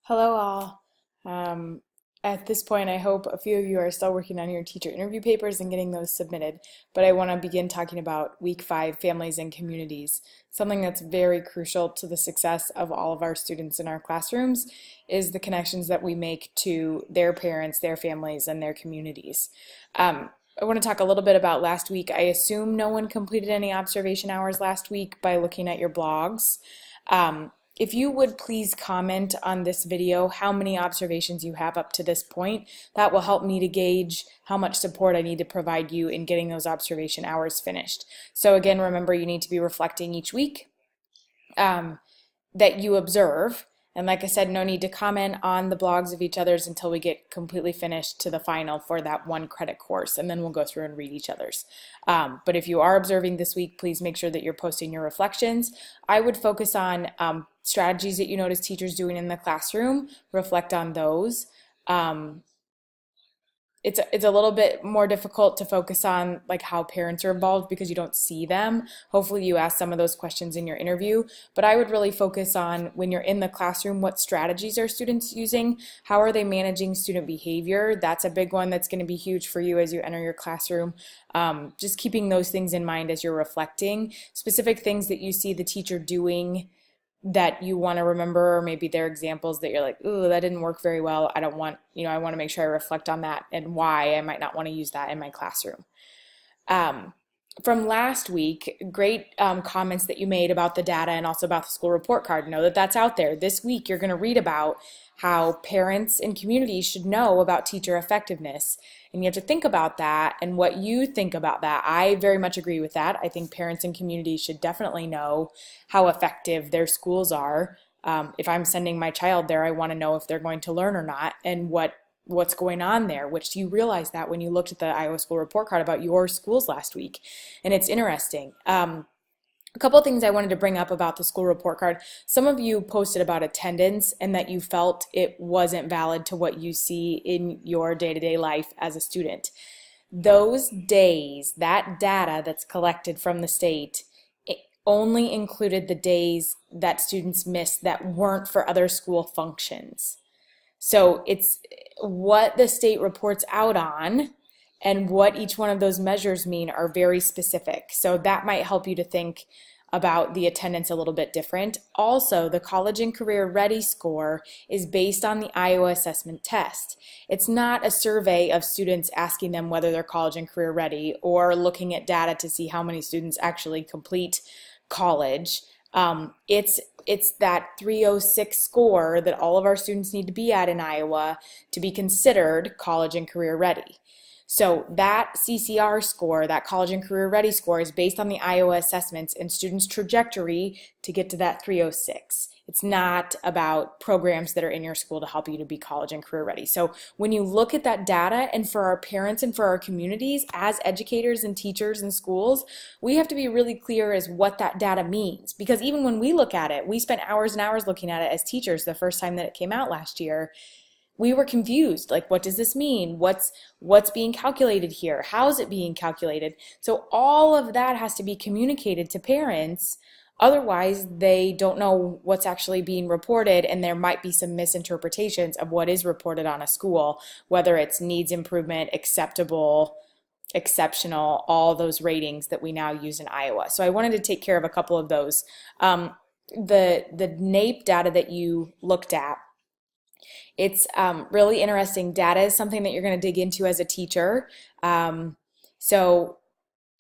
Hello, all. Um, at this point, I hope a few of you are still working on your teacher interview papers and getting those submitted. But I want to begin talking about week 5, families and communities. Something that's very crucial to the success of all of our students in our classrooms is the connections that we make to their parents, their families, and their communities. I want to talk a little bit about last week. I assume no one completed any observation hours last week by looking at your blogs. If you would please comment on this video how many observations you have up to this point, that will help me to gauge how much support I need to provide you in getting those observation hours finished. So again, remember you need to be reflecting each week that you observe. And like I said, no need to comment on the blogs of each other's until we get completely finished to the final for that one credit course, and then we'll go through and read each other's. But if you are observing this week, please make sure that you're posting your reflections. I would focus on strategies that you notice teachers doing in the classroom, reflect on those. It's a little bit more difficult to focus on like how parents are involved because you don't see them. Hopefully you ask some of those questions in your interview, but I would really focus on when you're in the classroom, what strategies are students using? How are they managing student behavior? That's a big one that's going to be huge for you as you enter your classroom. Just keeping those things in mind as you're reflecting, specific things that you see the teacher doing that you want to remember, or maybe they're examples that you're like, ooh, that didn't work very well. I don't want, I want to make sure I reflect on that and why I might not want to use that in my classroom. From last week, great comments that you made about the data and also about the school report card. Know that that's out there. This week, you're going to read about how parents and communities should know about teacher effectiveness. And you have to think about that and what you think about that. I very much agree with that. I think parents and communities should definitely know how effective their schools are. If I'm sending my child there, I want to know if they're going to learn or not and what's going on there, which you realize that when you looked at the Iowa School Report Card about your schools last week. And it's interesting. A couple of things I wanted to bring up about the school report card. Some of you posted about attendance and that you felt it wasn't valid to what you see in your day-to-day life as a student. Those days, that data that's collected from the state, it only included the days that students missed that weren't for other school functions. So it's what the state reports out on and what each one of those measures mean are very specific. So that might help you to think about the attendance a little bit different. Also, the College and Career Ready score is based on the Iowa Assessment Test. It's not a survey of students asking them whether they're college and career ready or looking at data to see how many students actually complete college. It's that 306 score that all of our students need to be at in Iowa to be considered college and career ready. So that CCR score, that college and career ready score, is based on the Iowa assessments and students' trajectory to get to that 306. It's not about programs that are in your school to help you to be college and career ready. So when you look at that data, and for our parents and for our communities as educators and teachers in schools, we have to be really clear as what that data means. Because even when we look at it, we spent hours and hours looking at it as teachers the first time that it came out last year. We were confused, like, what does this mean? What's being calculated here? How is it being calculated? So all of that has to be communicated to parents. Otherwise, they don't know what's actually being reported, and there might be some misinterpretations of what is reported on a school, whether it's needs improvement, acceptable, exceptional, all those ratings that we now use in Iowa. So I wanted to take care of a couple of those. The NAEP data that you looked at, it's really interesting. Data is something that you're going to dig into as a teacher. So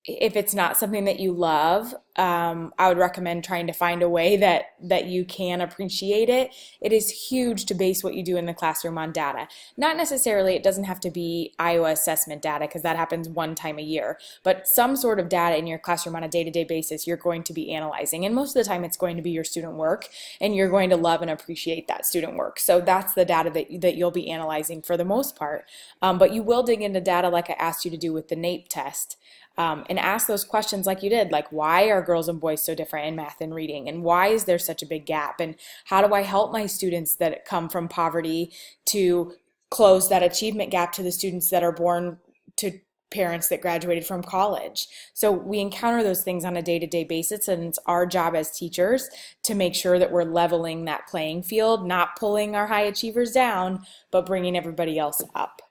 if it's not something that you love, I would recommend trying to find a way that you can appreciate it. It is huge to base what you do in the classroom on data. Not necessarily, it doesn't have to be Iowa assessment data because that happens one time a year, but some sort of data in your classroom on a day-to-day basis you're going to be analyzing. And most of the time it's going to be your student work, and you're going to love and appreciate that student work. So that's the data that you'll be analyzing for the most part. But you will dig into data like I asked you to do with the NAEP test. And ask those questions like you did, like, why are girls and boys so different in math and reading, and why is there such a big gap, and how do I help my students that come from poverty to close that achievement gap to the students that are born to parents that graduated from college. So we encounter those things on a day-to-day basis, and it's our job as teachers to make sure that we're leveling that playing field, not pulling our high achievers down, but bringing everybody else up.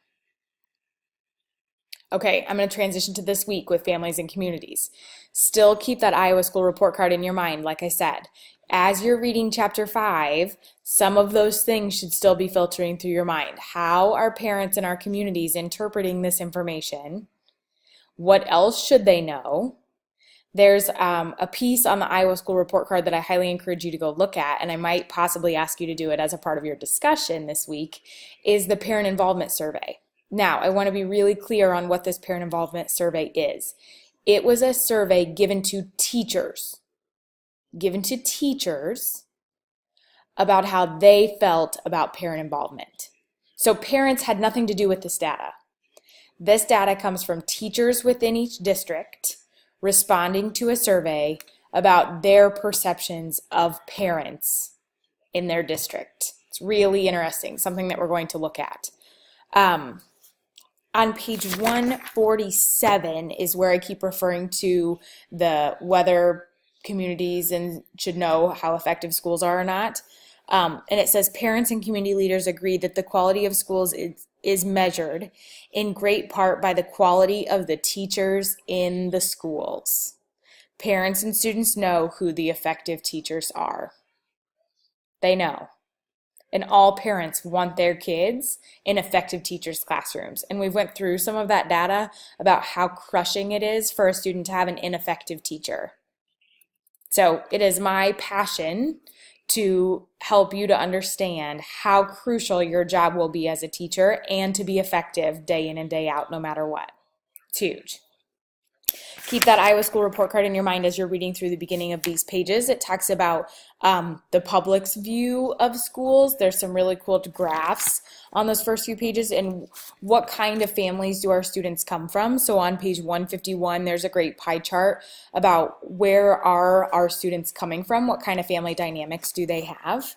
Okay, I'm going to transition to this week with families and communities. Still keep that Iowa School Report Card in your mind, like I said. As you're reading chapter 5, some of those things should still be filtering through your mind. How are parents in our communities interpreting this information? What else should they know? There's a piece on the Iowa School Report Card that I highly encourage you to go look at, and I might possibly ask you to do it as a part of your discussion this week, is the Parent Involvement Survey. Now, I want to be really clear on what this Parent Involvement Survey is. It was a survey given to teachers about how they felt about parent involvement. So parents had nothing to do with this data. This data comes from teachers within each district responding to a survey about their perceptions of parents in their district. It's really interesting, something that we're going to look at. On page 147 is where I keep referring to whether communities and should know how effective schools are or not. And it says parents and community leaders agree that the quality of schools is measured in great part by the quality of the teachers in the schools. Parents and students know who the effective teachers are. They know. And all parents want their kids in effective teachers' classrooms. And we went through some of that data about how crushing it is for a student to have an ineffective teacher. So it is my passion to help you to understand how crucial your job will be as a teacher and to be effective day in and day out, no matter what. It's huge. Keep that Iowa School Report Card in your mind as you're reading through the beginning of these pages. It talks about the public's view of schools. There's some really cool graphs on those first few pages and what kind of families do our students come from. So on page 151, there's a great pie chart about where are our students coming from, what kind of family dynamics do they have.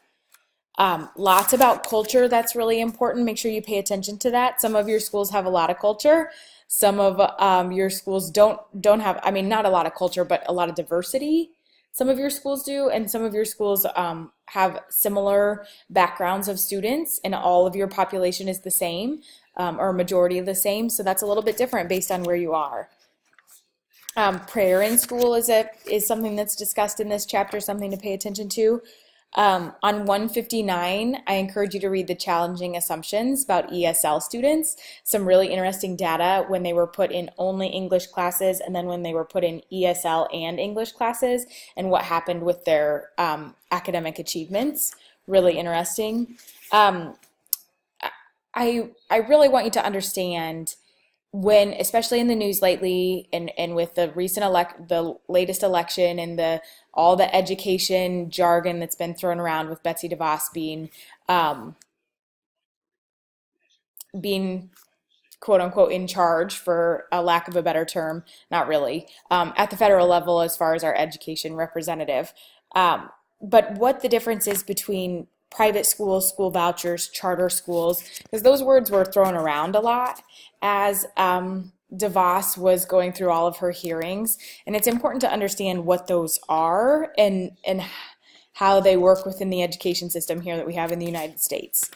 Lots about culture, that's really important. Make sure you pay attention to that. Some of your schools have a lot of culture. Some of your schools don't have, I mean, not a lot of culture, but a lot of diversity. Some of your schools do, and some of your schools have similar backgrounds of students, and all of your population is the same, or a majority of the same. So that's a little bit different based on where you are. Prayer in school is something that's discussed in this chapter, something to pay attention to. On 159, I encourage you to read the challenging assumptions about ESL students. Some really interesting data when they were put in only English classes and then when they were put in ESL and English classes and what happened with their academic achievements. Really interesting. I really want you to understand when, especially in the news lately, and with the the latest election and all the education jargon that's been thrown around with Betsy DeVos being quote unquote in charge, for a lack of a better term, not really, at the federal level as far as our education representative. But what the difference is between private schools, school vouchers, charter schools, because those words were thrown around a lot as DeVos was going through all of her hearings. And it's important to understand what those are and how they work within the education system here that we have in the United States.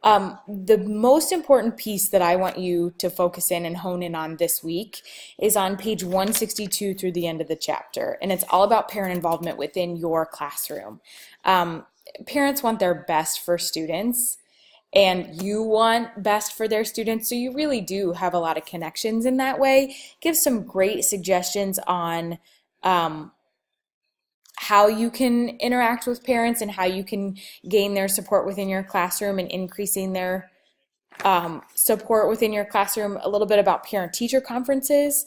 The most important piece that I want you to focus in and hone in on this week is on page 162 through the end of the chapter. And it's all about parent involvement within your classroom. Parents want their best for students, and you want best for their students, so you really do have a lot of connections in that way. Give some great suggestions on how you can interact with parents and how you can gain their support within your classroom and increasing their support within your classroom. A little bit about parent-teacher conferences.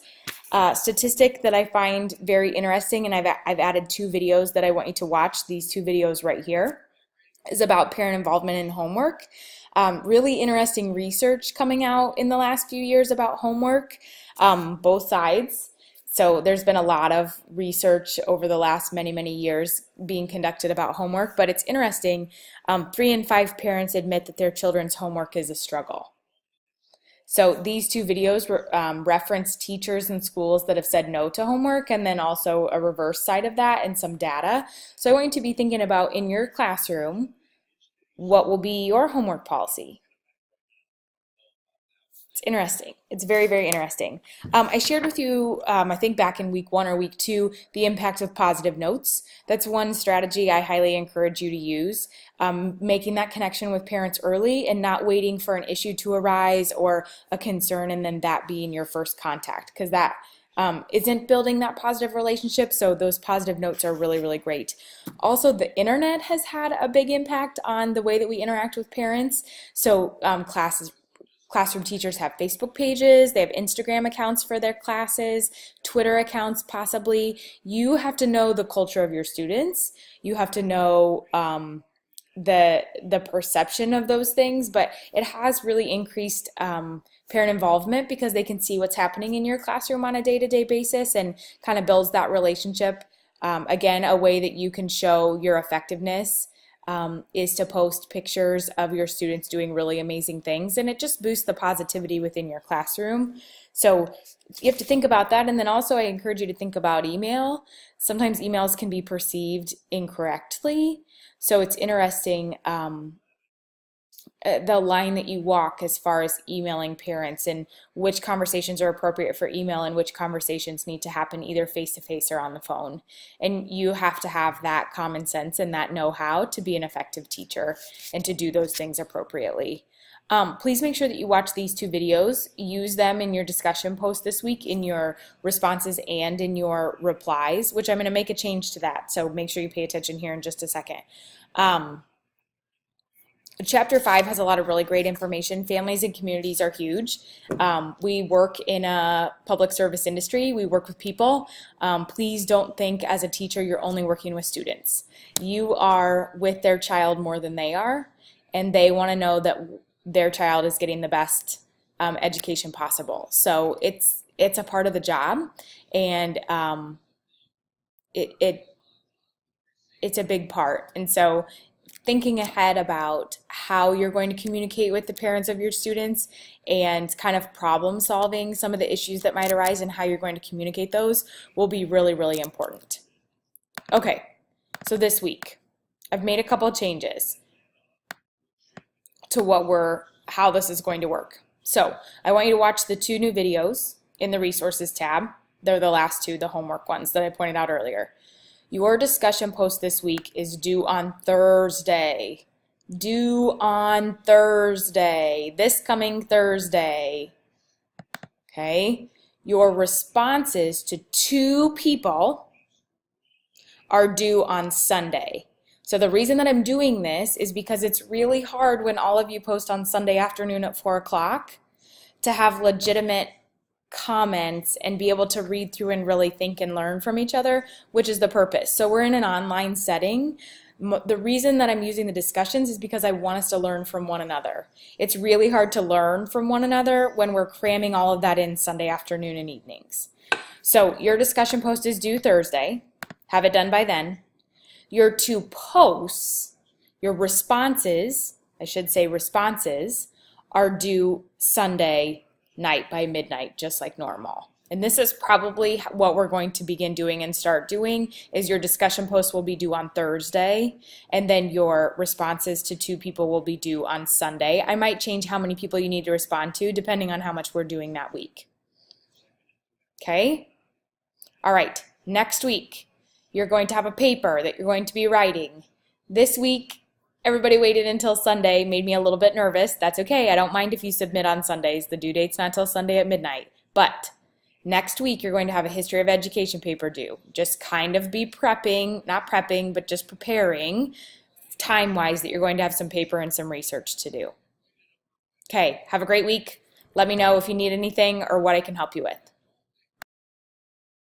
Statistic that I find very interesting, and I've added 2 videos that I want you to watch. These 2 videos right here is about parent involvement in homework. Really interesting research coming out in the last few years about homework, both sides. So there's been a lot of research over the last many years being conducted about homework, but it's interesting. 3 in 5 parents admit that their children's homework is a struggle. So these two videos reference teachers and schools that have said no to homework, and then also a reverse side of that and some data. So I want you to be thinking about in your classroom, what will be your homework policy? It's interesting. It's very, very interesting. I shared with you, I think back in week 1 or week 2, the impact of positive notes. That's one strategy I highly encourage you to use. Making that connection with parents early and not waiting for an issue to arise or a concern and then that being your first contact, because that isn't building that positive relationship. So those positive notes are really, really great. Also, the internet has had a big impact on the way that we interact with parents. So classroom teachers have Facebook pages, they have Instagram accounts for their classes, Twitter accounts possibly. You have to know the culture of your students. You have to know the perception of those things, but it has really increased parent involvement because they can see what's happening in your classroom on a day-to-day basis and kind of builds that relationship. Again, a way that you can show your effectiveness is to post pictures of your students doing really amazing things, and it just boosts the positivity within your classroom. So you have to think about that, and then also I encourage you to think about email. Sometimes emails can be perceived incorrectly, so it's interesting the line that you walk as far as emailing parents and which conversations are appropriate for email and which conversations need to happen either face-to-face or on the phone. And you have to have that common sense and that know-how to be an effective teacher and to do those things appropriately. Please make sure that you watch these two videos. Use them in your discussion post this week, in your responses and in your replies, which I'm going to make a change to that. So make sure you pay attention here in just a second. Chapter 5 has a lot of really great information. Families and communities are huge. We work in a public service industry. We work with people. Please don't think as a teacher you're only working with students. You are with their child more than they are, and they want to know that their child is getting the best education possible. So it's a part of the job, and it's a big part. And so thinking ahead about how you're going to communicate with the parents of your students and kind of problem solving some of the issues that might arise and how you're going to communicate those will be really, really important. Okay, so this week I've made a couple of changes to how this is going to work. So I want you to watch the 2 new videos in the resources tab. They're the last 2, the homework ones that I pointed out earlier. Your discussion post this week is due on Thursday. Due on Thursday, this coming Thursday. Okay? Your responses to 2 people are due on Sunday. So the reason that I'm doing this is because it's really hard when all of you post on Sunday afternoon at 4 o'clock to have legitimate comments and be able to read through and really think and learn from each other, which is the purpose. So we're in an online setting. The reason that I'm using the discussions is because I want us to learn from one another. It's really hard to learn from one another when we're cramming all of that in Sunday afternoon and evenings. So your discussion post is due Thursday. Have it done by then. Your 2 posts, your responses, I should say responses, are due Sunday night by midnight, just like normal. And this is probably what we're going to begin doing and start doing, is your discussion post will be due on Thursday, and then your responses to 2 people will be due on Sunday. I might change how many people you need to respond to depending on how much we're doing that week. Okay? All right, next week, you're going to have a paper that you're going to be writing. This week, everybody waited until Sunday, made me a little bit nervous. That's okay. I don't mind if you submit on Sundays. The due date's not till Sunday at midnight. But next week, you're going to have a history of education paper due. Just kind of be prepping, not prepping, but just preparing time-wise that you're going to have some paper and some research to do. Okay, have a great week. Let me know if you need anything or what I can help you with.